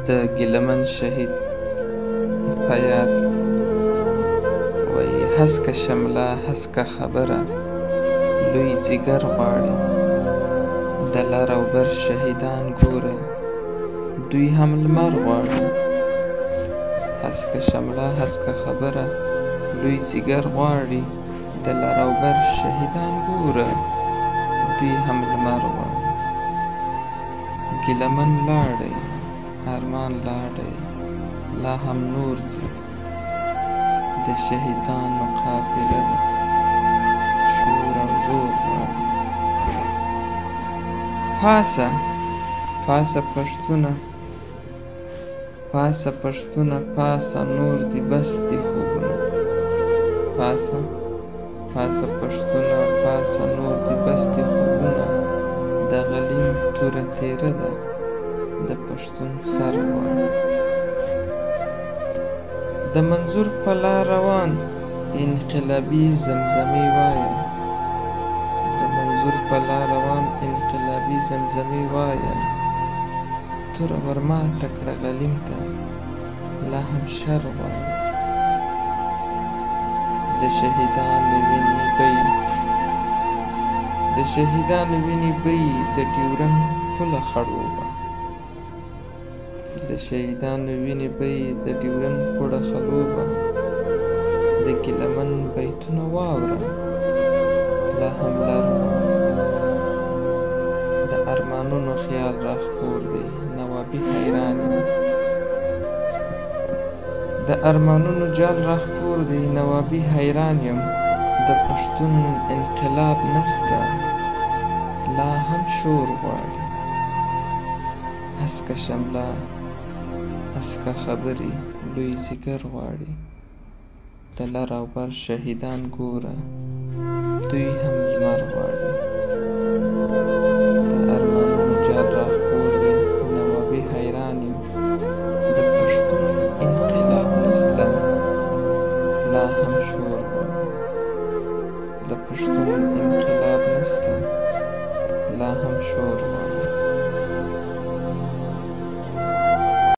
د ګیلمن شهید په یاد وایي هسکه شمله هسکه خبره لوی ځیګر غواړي د لر او بر شهیدان ګوره دوی هم لمر غواړي هسکه شمله هسکه خبره لوی ځیګر غواړي د لر او بر شهیدان ګوره دوی هم لمر غواړي ګیلمن لاړی ارمان لاړی لا هم نور ځي د شهیدانو قافله ده شور او زور غواړي پاسه پاسه پښتونه پاسه پښتونه پاسه نور دي بس دي خوبونه پاسه پاسه پښتونه پاسه نور دي بس دي خوبونه د غلیم توره تیره ده د پښتون سر غواړي د منظور په لار روان انقلابي زمزمې وایه د منظور په لار روان انقلابي زمزمې وایه توره ورماته کړه غلیم ته لا هم شر غواړي د شهیدانو وینې بهي د شهیدانو وینې بهي د ډیورنډ پوله خړوبه د شهیدانو وینې بهي د ډیورنډ پوله خړوبه د ګیلمن بیتونه واوره لا هم لر د ارمانونو خیال راخپور دی نوابي حیران یم د ارمانونو جال راخپور دی نوابي حیران یم د پښتون انقلاب نسته لا هم شور غواړي هسکه شمله هسکه خبرې لوی ځیګر غواړي د لر او بر شهیدان ګوره دوی هم لمر غواړي د ارمانونو جال راخپور دی نوابي حیران یم د پښتون انقلاب نسته لا هم شور غواړي د پښتون انقلاب نسته لا هم شور غواړي